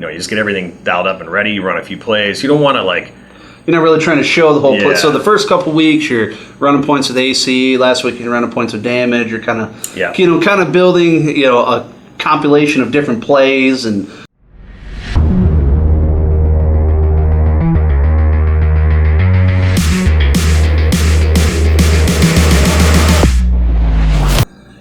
you just get everything dialed up and ready. You run a few plays. You don't want to like. You're not really trying to show the whole play. So the first couple weeks, you're running points with AC. Last week, you're running points with damage. You're kind of, kind of building, a compilation of different plays and.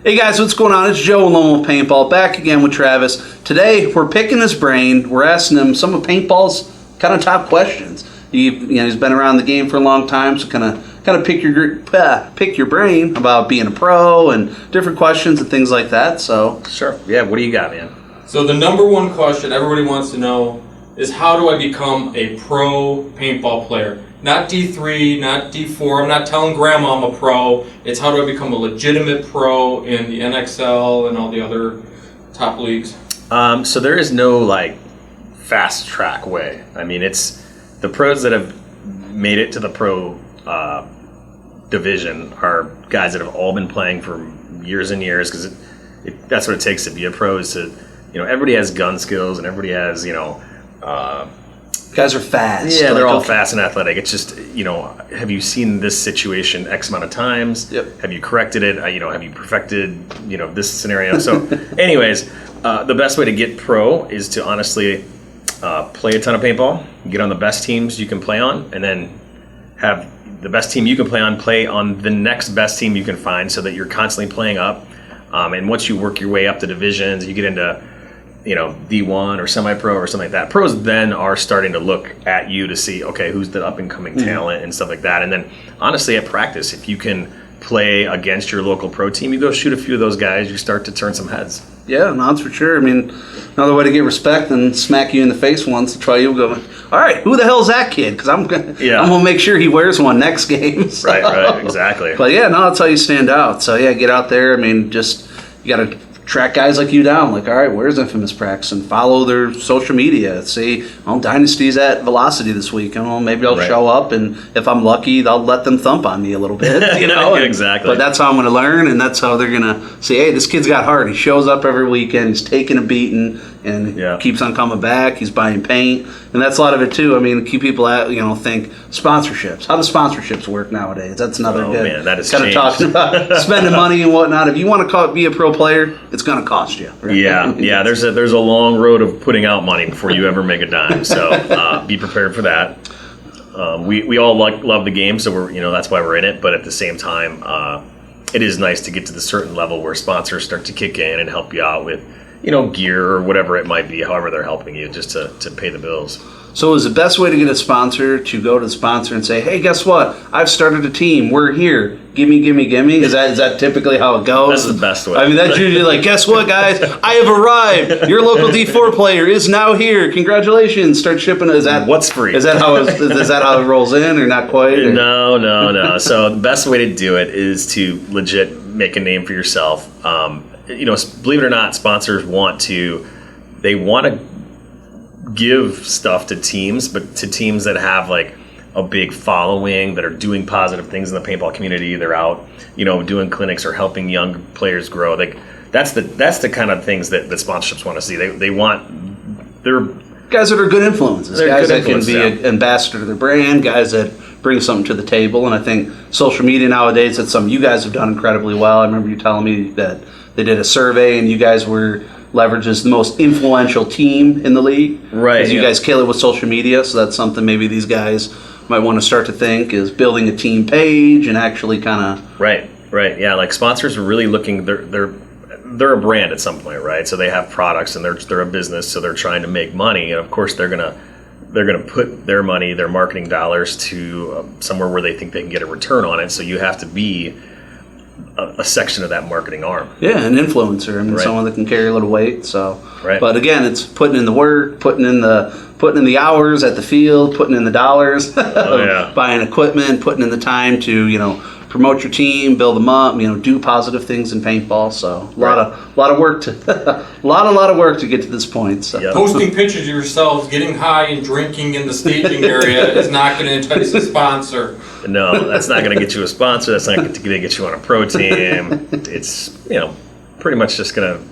Hey guys, what's going on? It's Joe and Lone Wolf Paintball back again with Travis. Today we're picking his brain. We're asking him some of paintball's kind of top questions. He's been around the game for a long time, so kind of pick your brain about being a pro and different questions and things like that. So sure, yeah. What do you got, man? So the number one question everybody wants to know is how do I become a pro paintball player? Not D3, not D4. I'm not telling grandma I'm a pro. It's how do I become a legitimate pro in the NXL and all the other top leagues? So there is no like fast track way. I mean, it's the pros that have made it to the pro division are guys that have all been playing for years and years because that's what it takes to be a pro. Is to everybody has gun skills and everybody has guys are fast. Yeah, they're all fast and athletic. It's just, have you seen this situation X amount of times? Yep. Have you corrected it? Have you perfected, this scenario? So anyways, the best way to get pro is to honestly play a ton of paintball, get on the best teams you can play on, and then have the best team you can play on the next best team you can find so that you're constantly playing up. And once you work your way up the divisions, you get into D1 or semi-pro or something like that. Pros then are starting to look at you to see, okay, who's the up-and-coming talent and stuff like that. And then, honestly, at practice, if you can play against your local pro team, you go shoot a few of those guys, you start to turn some heads. Yeah, no, that's for sure. I mean, another way to get respect than smack you in the face once to try you go, all right, who the hell's that kid? Because I'm going to make sure he wears one next game. So. Right, exactly. But, yeah, no, that's how you stand out. So, yeah, get out there. I mean, just you got to track guys like you down, like, all right, where's Infamous Practice, and follow their social media. See, Dynasty's at Velocity this week, maybe I'll show up, and if I'm lucky, they'll let them thump on me a little bit, Exactly. But that's how I'm going to learn, and that's how they're going to say, hey, this kid's got heart. He shows up every weekend, he's taking a beating, and keeps on coming back. He's buying paint, and that's a lot of it too. I mean, keep people at think sponsorships. How do sponsorships work nowadays? That's another good. Man, that is kind of talking about spending money and whatnot. If you want to be a pro player, it's going to cost you. Right? Yeah. There's a long road of putting out money before you ever make a dime. So be prepared for that. We all love the game, so we're that's why we're in it. But at the same time, it is nice to get to the certain level where sponsors start to kick in and help you out with gear or whatever it might be. However they're helping you just to pay the bills. So is the best way to get a sponsor to go to the sponsor and say, hey, guess what? I've started a team. We're here. Gimme. Is that typically how it goes? That's the best way. I mean, that's usually like, guess what, guys? I have arrived. Your local D4 player is now here. Congratulations. Start shipping. What's free? Is that how it rolls in or not quite? Or? No. So the best way to do it is to legit make a name for yourself. Believe it or not, sponsors want to give stuff to teams, but to teams that have like a big following, that are doing positive things in the paintball community. They're out, doing clinics or helping young players grow. Like that's the kind of things that sponsorships want to see. They want their guys that are good influences, guys that can be an ambassador to their brand, guys that bring something to the table. And I think social media nowadays, that's something you guys have done incredibly well. I remember you telling me that they did a survey and you guys were leveraged as the most influential team in the league. Right. Because you guys kill it with social media, so that's something maybe these guys might want to start to think is building a team page and actually kind of... Right. Yeah, like sponsors are really looking, they're a brand at some point, right? So they have products and they're a business, so they're trying to make money, and of course they're gonna put their money, their marketing dollars to somewhere where they think they can get a return on it. So you have to be a section of that marketing arm. Yeah, an influencer. I mean, someone that can carry a little weight. So, right. But again, it's putting in the work, putting in the hours at the field, putting in the dollars, buying equipment, putting in the time to promote your team, build them up, do positive things in paintball. So a lot of work to a lot of work to get to this point. So. Yep. Posting pictures of yourselves getting high and drinking in the staging area is not going to entice a sponsor. No, that's not going to get you a sponsor. That's not going to get you on a pro team. It's pretty much just going to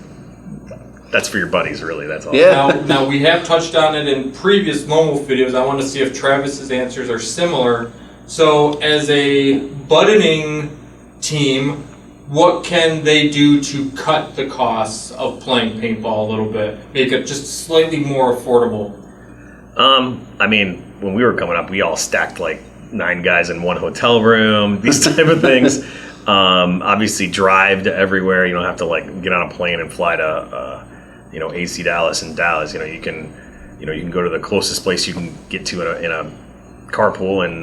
that's for your buddies, really. That's all. Yeah. Now we have touched on it in previous Momo videos. I want to see if Travis's answers are similar. So, as a budgeting team, what can they do to cut the costs of playing paintball a little bit, make it just slightly more affordable? I mean, when we were coming up, we all stacked like 9 guys in one hotel room, these type of things. Obviously, drive to everywhere. You don't have to like get on a plane and fly to, AC Dallas and Dallas. You can go to the closest place you can get to in a carpool and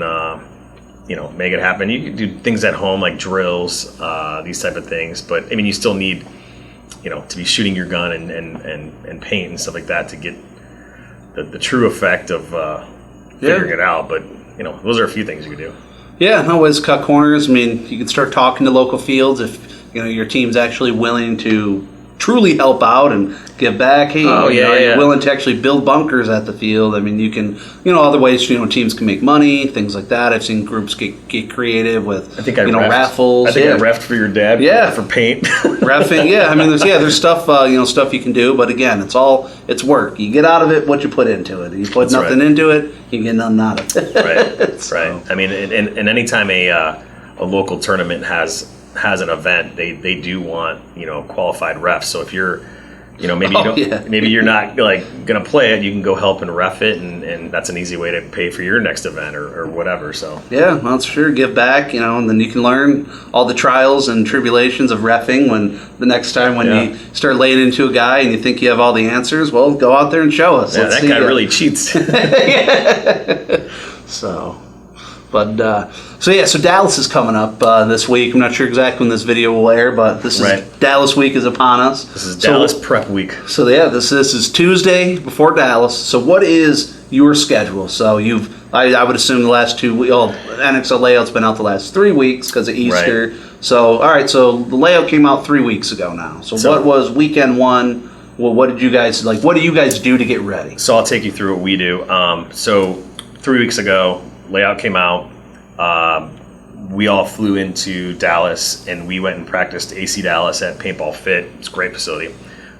make it happen. You can do things at home like drills, these type of things. But I mean, you still need, to be shooting your gun and paint and stuff like that to get the true effect of figuring it out. But those are a few things you could do. Yeah, no ways to cut corners. I mean, you can start talking to local fields if your team's actually willing to truly help out and give back. Hey, are you willing to actually build bunkers at the field? I mean, you can, other ways, teams can make money, things like that. I've seen groups get creative with, raffles. I think I reffed for your dad. Yeah. For paint. Reffing. Yeah. I mean, there's stuff, stuff you can do, but again, it's work. You get out of it what you put into it. You put nothing into it, you get nothing out of it. Right. Right. I mean, and anytime a local tournament has an event, they do want qualified refs. So if you're maybe you're not like gonna play it, you can go help and ref it, and that's an easy way to pay for your next event or whatever. So yeah, well, that's sure. Give back, and then you can learn all the trials and tribulations of reffing. When the next time you start laying into a guy and you think you have all the answers, well, go out there and show us. Yeah, that guy really cheats. So. But so Dallas is coming up this week. I'm not sure exactly when this video will air, but this is Dallas week is upon us. This is Dallas prep week. So yeah, this is Tuesday before Dallas. So what is your schedule? So I would assume the last 2 weeks. NXL layout's been out the last 3 weeks because of Easter. Right. So all right, so the layout came out 3 weeks ago now. So what was weekend one? Well, what did you guys like? What do you guys do to get ready? So I'll take you through what we do. So 3 weeks ago, layout came out. We all flew into Dallas and we went and practiced AC Dallas at Paintball Fit. It's a great facility.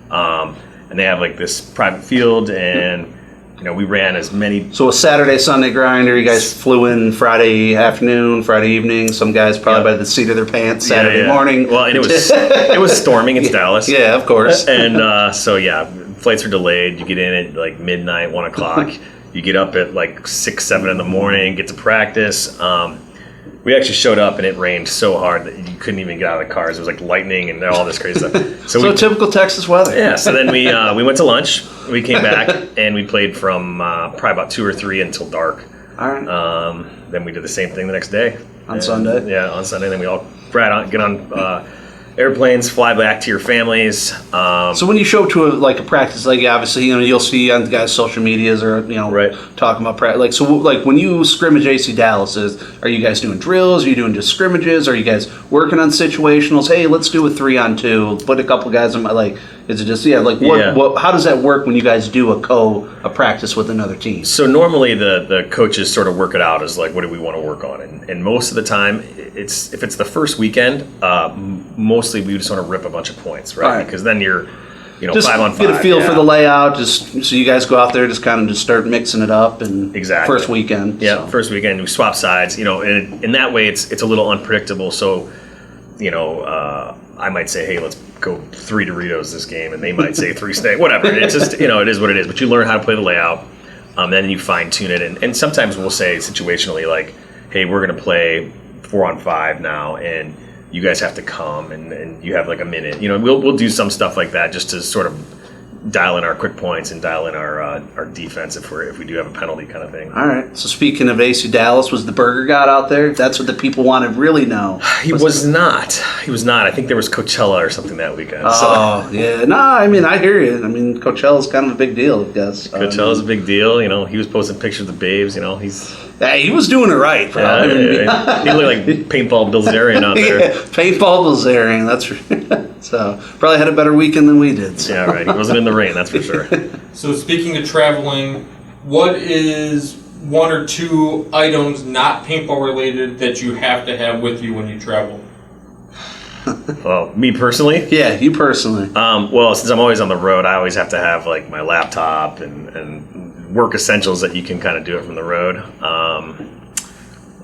And they have like this private field and we ran as many. So a Saturday, Sunday grinder. You guys flew in Friday afternoon, Friday evening. Some guys probably by the seat of their pants Saturday morning. Well, and it was storming. It's Dallas. Yeah, of course. And flights are delayed. You get in at like midnight, 1 o'clock. You get up at like 6, 7 in the morning, get to practice. We actually showed up and it rained so hard that you couldn't even get out of the cars. It was like lightning and all this crazy stuff. So typical Texas weather. Yeah. So then we went to lunch. We came back and we played from probably about 2 or 3 until dark. All right. Then we did the same thing the next day. Sunday. Yeah, on Sunday. Then we all get on airplanes, fly back to your families. So when you show up to a practice, obviously you'll see on the guys' social medias or talking about practice. So when you scrimmage AC Dallas, are you guys doing drills? Are you doing just scrimmages? Are you guys working on situationals? Hey, let's do a 3-on-2. Put a couple guys on my Is it just what? How does that work when you guys do a practice with another team? So normally the coaches sort of work it out as what do we want to work on, and most of the time if it's the first weekend, mostly we just want to rip a bunch of points, right? Because then you're just 5-on-5. Get a feel for the layout, just so you guys go out there, just kind of just start mixing it up, and first weekend. Yeah, first weekend we swap sides, and in that way it's a little unpredictable. So I might say, hey, let's go 3 Doritos this game, and they might say 3 steak, whatever. It's just, it is what it is. But you learn how to play the layout, then you fine tune it. And sometimes we'll say situationally, hey, we're going to play 4-on-5 now, and you guys have to come, and you have a minute. We'll do some stuff like that just to sort of dial in our quick points and dial in our defense if we do have a penalty kind of thing. All right. So speaking of AC Dallas, was the burger god out there? That's what the people want to really know. He was not. I think there was Coachella or something that weekend. Oh, yeah. No, I mean, I hear you. I mean, Coachella's kind of a big deal, I guess. Coachella's a big deal. He was posting pictures of the babes. Hey, he was doing it right, bro. Yeah, he looked like Paintball Bilzerian out there. Yeah, Paintball Bilzerian, that's right. So, probably had a better weekend than we did. So. Yeah, right. He wasn't in the rain, that's for sure. So, speaking of traveling, what is 1 or 2 items not paintball related that you have to have with you when you travel? Well, me personally. Yeah, you personally. Well, since I'm always on the road, I always have to have like my laptop and work essentials that you can kind of do it from the road. I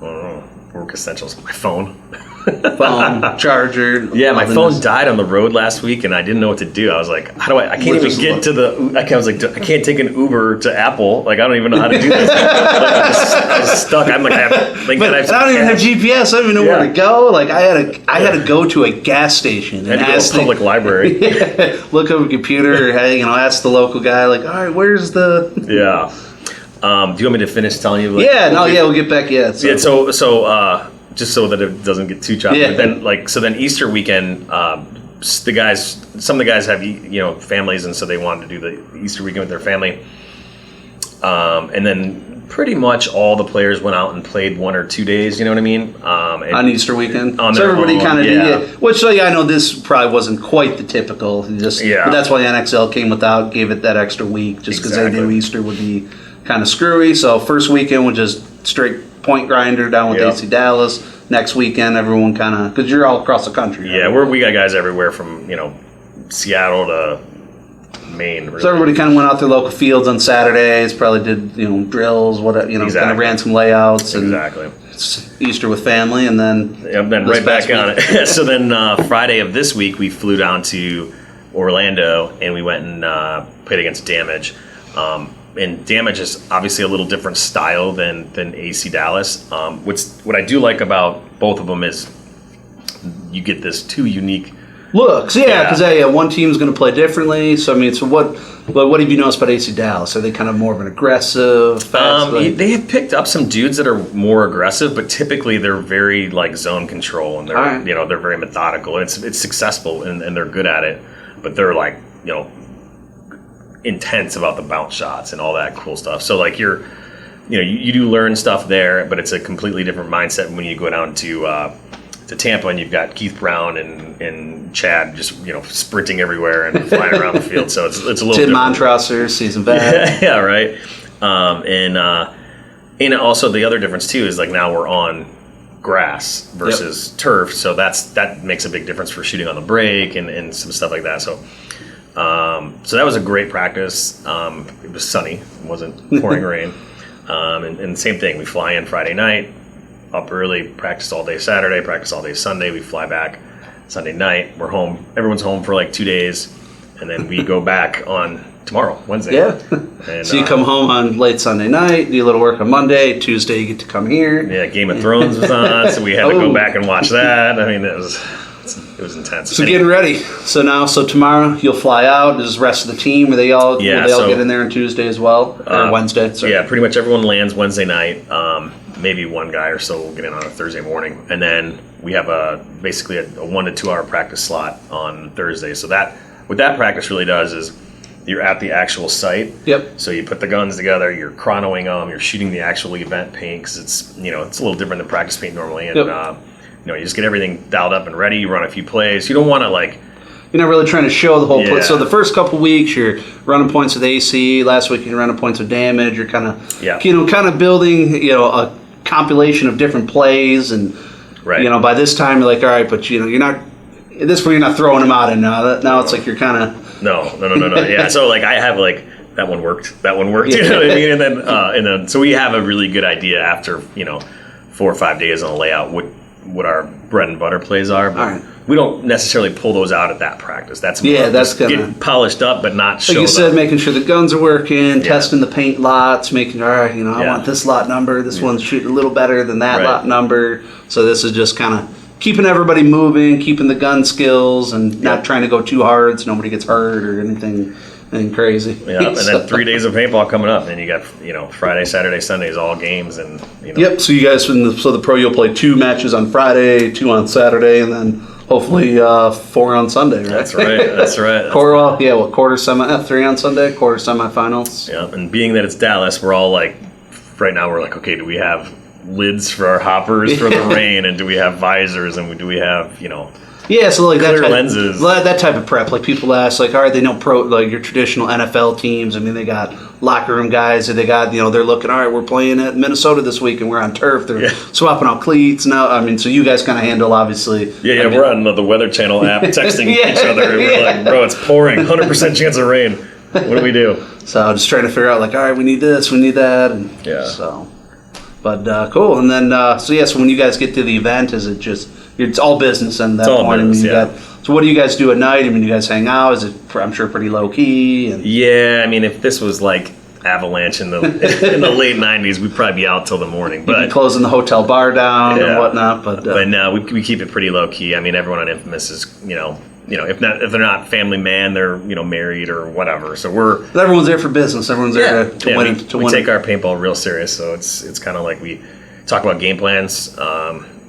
don't know, work essentials. My phone. Phone, charger. Yeah, my all the phone nest- died on the road last week, and I didn't know what to do. I was like, "How do I? I can't even get to the. I was like, I can't take an Uber to Apple. Like, I don't even know how to do this. I was stuck. I'm like, But I don't even have GPS. I don't even know where to go. Like I had to go to a gas station I and had to go to ask a public library. look up a computer. Or, hey, ask the local guy. Like, all right, where's the? Yeah. Do you want me to finish telling you? Like, We'll get back. Yeah. So just so that it doesn't get too choppy. Yeah. But then, then Easter weekend, some of the guys have families, and so they wanted to do the Easter weekend with their family. And then pretty much all the players went out and played 1 or 2 days. You know what I mean? On Easter weekend, on so their everybody own, kind of yeah. did. Which I know this probably wasn't quite the typical. But that's why the NXL came without, gave it that extra week, just because they knew Easter would be kind of screwy. So first weekend was just straight point grinder down with AC Dallas. Next weekend, everyone kind of, because you're all across the country. Yeah, right? we got guys everywhere from Seattle to Maine. Really. So everybody kind of went out their local fields on Saturdays. Probably did drills, kind of ran some layouts. And Exactly. Easter with family, and then right back on it. So then Friday of this week, we flew down to Orlando and we went and played against Damage. And Damage is obviously a little different style than AC Dallas. What I do like about both of them is you get this two unique looks. Yeah, because one team's going to play differently. So I mean, what have you noticed about AC Dallas? Are they kind of more of an aggressive, fast? They have picked up some dudes that are more aggressive, but typically they're very like zone control, and they're they're very methodical, and it's successful, and they're good at it. But they're like intense about the bounce shots and all that cool stuff. So like you do learn stuff there, but it's a completely different mindset when you go down to Tampa and you've got Keith Brown and Chad just sprinting everywhere and flying around the field. So it's a little Tim different. Montrosser, season back. Yeah, right. And also the other difference too is like now we're on grass versus turf, so that makes a big difference for shooting on the break and some stuff like that. So that was a great practice. It was sunny, it wasn't pouring rain. And same thing, we fly in Friday night, up early, practice all day Saturday, practice all day Sunday. We fly back Sunday night. We're home. Everyone's home for like 2 days, and then we go back on tomorrow, Wednesday. Yeah. And, so you come home on late Sunday night, do a little work on Monday. Tuesday you get to come here. Yeah, Game of Thrones was on, so we had to go back and watch that. I mean, it was intense. So getting ready. So tomorrow you'll fly out. Does the rest of the team? Will they all get in there on Tuesday as well, or Wednesday? Sorry. Yeah, pretty much everyone lands Wednesday night. Maybe one guy or so will get in on a Thursday morning, and then we have basically a 1 to 2 hour practice slot on Thursday. So what that practice really does is you're at the actual site. Yep. So you put the guns together, you're chronoing them, you're shooting the actual event paint because it's it's a little different than practice paint normally, and you just get everything dialed up and ready. You run a few plays. You don't want to You're not really trying to show the whole play. So the first couple weeks, you're running points with AC. Last week, you're running points with Damage. You're kind of building, a compilation of different plays, and by this time you're like, all right, but you're not. At this point, you're not throwing them out, and now it's like you're kind of no. Yeah, so like I have like that one worked. You know what I mean? And then so we have a really good idea after 4 or 5 days on the layout what our bread and butter plays are, but we don't necessarily pull those out at that practice. That's get polished up, but not show. Like you said, making sure the guns are working, testing the paint lots, making I want this lot number. This one's shooting a little better than that lot number. So this is just kind of keeping everybody moving, keeping the gun skills, and not trying to go too hard so nobody gets hurt or anything crazy. Yeah, and then 3 days of paintball coming up, and you got Friday, Saturday, Sundays, all games, and Yep. So you guys, the pro, you'll play 2 matches on Friday, 2 on Saturday, and then hopefully 4 on Sunday. Right? That's right. Quarter semi, 3 on Sunday, quarter semifinals. Yeah, and being that it's Dallas, we're all like, right now we're like, okay, do we have lids for our hoppers for the rain, and do we have visors, and do we have Yeah, so like clear lenses. That type of prep. Like people ask, like, all right, they know like your traditional NFL teams. I mean, they got locker room guys, or they got they're looking. All right, we're playing at Minnesota this week, and we're on turf. They're swapping out cleats now. I mean, so you guys kind of handle obviously. Yeah, we're on the Weather Channel app, texting each other. And we're like, bro, it's pouring, 100% chance of rain. What do we do? So just trying to figure out, like, all right, we need this, we need that, and so. But cool, and then so when you guys get to the event, is it just it's all business and that point? So what do you guys do at night? I mean, you guys hang out? Is it? I'm sure pretty low key. And yeah, I mean, if this was like Avalanche in the late '90s, we'd probably be out till the morning. But closing the hotel bar down and whatnot. But no, we keep it pretty low key. I mean, everyone on Infamous is if they're not family man, they're married or whatever. So everyone's there for business. Everyone's there to win. We take our paintball real serious. So it's kind of like we talk about game plans.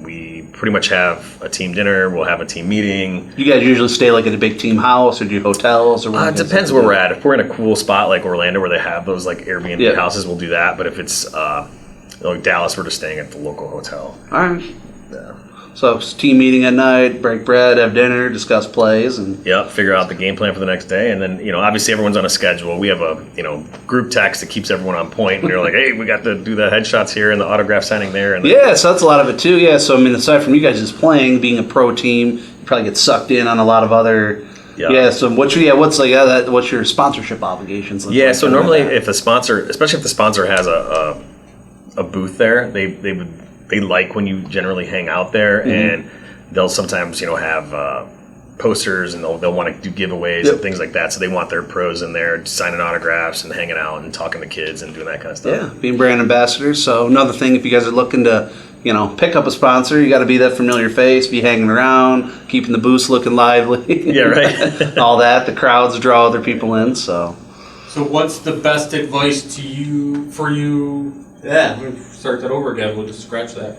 We pretty much have a team dinner. We'll have a team meeting. You guys usually stay like at a big team house, or do you hotels? Or it depends where we're at. If we're in a cool spot like Orlando where they have those like Airbnb houses, we'll do that. But if it's like Dallas, we're just staying at the local hotel. All right. Yeah. So it's team meeting at night, break bread, have dinner, discuss plays, and figure out the game plan for the next day. And then obviously everyone's on a schedule. We have a group text that keeps everyone on point. And you're like, hey, we got to do the headshots here and the autograph signing there. And so that's a lot of it too. Yeah, so I mean, aside from you guys just playing, being a pro team, you probably get sucked in on a lot of other. So what's your sponsorship obligations? So normally if the sponsor, especially if the sponsor has a booth there, they like when you generally hang out there, and they'll sometimes have posters, and they'll want to do giveaways and things like that. So they want their pros in there signing autographs and hanging out and talking to kids and doing that kind of stuff. Yeah, being brand ambassadors. So another thing, if you guys are looking to pick up a sponsor, you got to be that familiar face, be hanging around, keeping the booths looking lively. Yeah, right. All that. The crowds draw other people in. So what's the best advice for you? Yeah, let me start that over again. We'll just scratch that.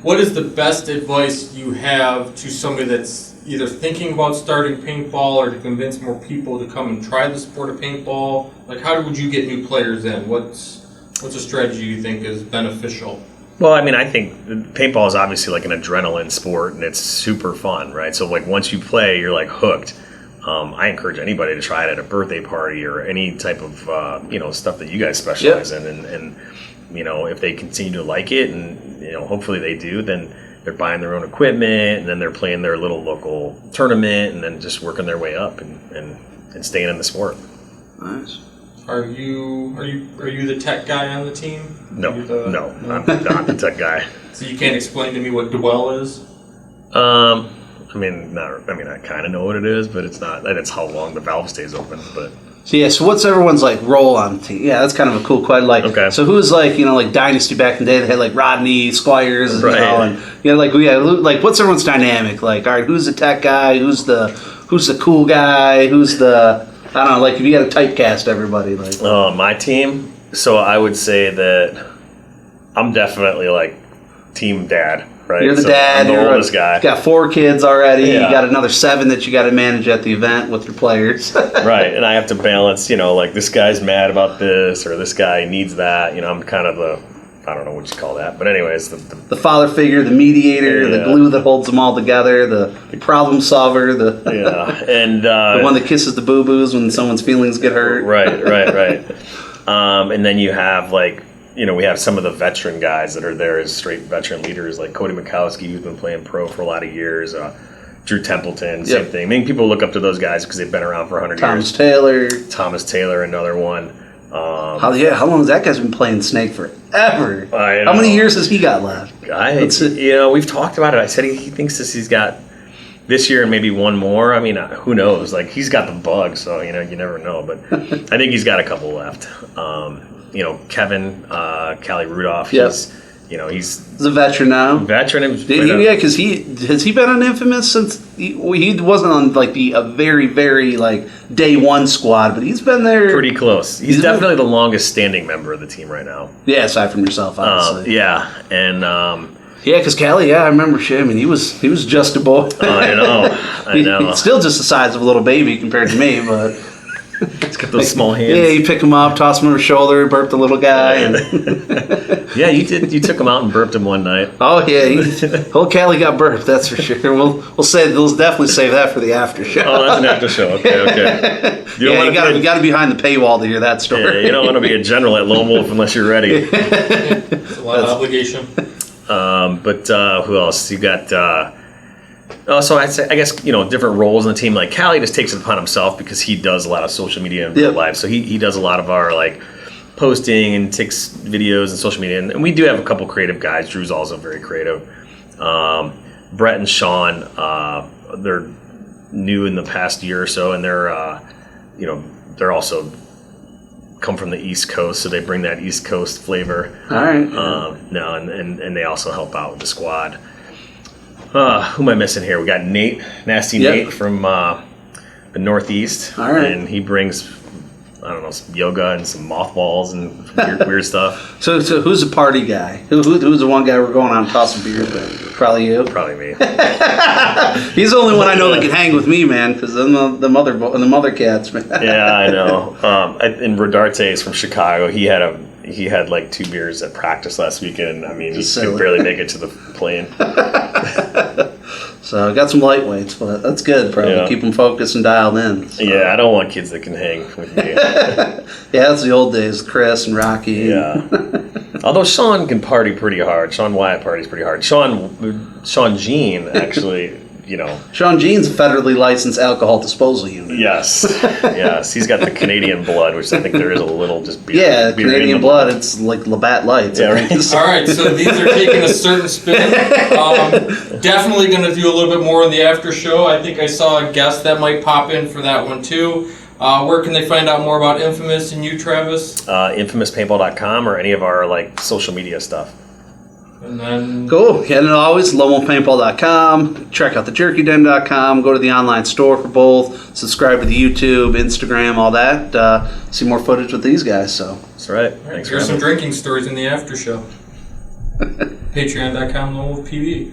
What is the best advice you have to somebody that's either thinking about starting paintball or to convince more people to come and try the sport of paintball? Like, how would you get new players in? What's a strategy you think is beneficial? Well, I mean, I think paintball is obviously like an adrenaline sport, and it's super fun, right? So, like, once you play, you're like hooked. I encourage anybody to try it at a birthday party or any type of stuff that you guys specialize in, and if they continue to like it, and hopefully they do, then they're buying their own equipment, and then they're playing their little local tournament, and then just working their way up and staying in the sport. Nice. Are you the tech guy on the team? No, I'm not the tech guy. So you can't explain to me what dwell is? I kind of know what it is, but it's not. That's how long the valve stays open, but. So what's everyone's like role on the team? Yeah, that's kind of a cool question. Like, okay. So who's like like Dynasty back in the day? They had like Rodney, Squires, right. and what's everyone's dynamic? Like, all right, who's the tech guy? Who's the cool guy? Who's the I don't know. Like, if you got to typecast everybody, like. My team. So I would say that I'm definitely like team dad. Right? You're the dad. I'm the oldest guy. You got 4 kids already. Yeah. You got another 7 that you got to manage at the event with your players. Right, and I have to balance, like this guy's mad about this or this guy needs that. I'm kind of the, I don't know what you call that, but anyways. The father figure, the mediator, the glue that holds them all together, the problem solver, and the one that kisses the boo-boos when someone's feelings get hurt. Right. And then you have we have some of the veteran guys that are there as straight veteran leaders, like Cody Mikowski, who's been playing pro for a lot of years. Drew Templeton, same thing. I mean, people look up to those guys because they've been around for 100 years. Thomas Taylor, another one. How long has that guy's been playing Snake forever? I know. How many years has he got left? We've talked about it. I said he thinks he's got this year and maybe one more. I mean, who knows? Like, he's got the bug, so you never know. But I think he's got a couple left. Kevin, Callie Rudolph, he's a veteran now. Because has he been on Infamous since he wasn't on the very, very day one squad, but he's been there pretty close. He's definitely the longest standing member of the team right now. Yeah, aside from yourself, obviously. Because Callie, I remember shit. I mean, he was just a boy. I know. He's still just the size of a little baby compared to me, but. He's got those small hands. Yeah, you pick him up, toss him on his shoulder, burp the little guy. And Yeah, you did. You took him out and burped him one night. oh yeah, whole Cali got burped. That's for sure. We'll definitely save that for the after show. Oh, that's an after show. Okay. You You got to be behind the paywall to hear that story. Yeah, you don't want to be a general at Lone Wolf unless you're ready. It's a lot of obligation. But who else? You got. So I guess different roles in the team. Like Callie just takes it upon himself because he does a lot of social media in real life. So he does a lot of our like posting and takes videos and social media. And we do have a couple creative guys. Drew's also very creative. Brett and Sean, they're new in the past year or so, and they're also come from the East Coast, so they bring that East Coast flavor. All right. And they also help out with the squad. Who am I missing here? We got Nate, Nate from the Northeast. All right. And he brings, I don't know, some yoga and some mothballs and weird stuff. So who's the party guy? Who's the one guy we're going on tossing beers with? Probably you. Probably me. He's the only one I know that can hang with me, man. Because the mother cats, man. Yeah, I know. And Rodarte is from Chicago. He had like 2 beers at practice last weekend. I mean, he could barely make it to the plane. So I got some lightweights, but that's good, probably. Yeah. Keep them focused and dialed in. So. Yeah, I don't want kids that can hang with me. Yeah, that's the old days, Chris and Rocky. Yeah. Although Sean can party pretty hard. Sean Wyatt parties pretty hard. Sean Jean, actually, Sean Jean's a federally licensed alcohol disposal unit. Yes. He's got the Canadian blood, which I think there is a little just beer. Yeah, beer Canadian in blood, it's like Labatt Lights. Yeah, I think. All right, so these are taking a certain spin. Definitely going to do a little bit more in the after show. I think I saw a guest that might pop in for that one too. Where can they find out more about Infamous and you, Travis? InfamousPaintball.com or any of our like social media stuff. And then Cool. Yeah, and always, LoneWolfPaintball.com. Check out the JerkyDen.com. Go to the online store for both. Subscribe to the YouTube, Instagram, all that. See more footage with these guys. So That's right. all right, Thanks here's for some having me. drinking stories in the after show. Patreon.com, LoneWolfPB.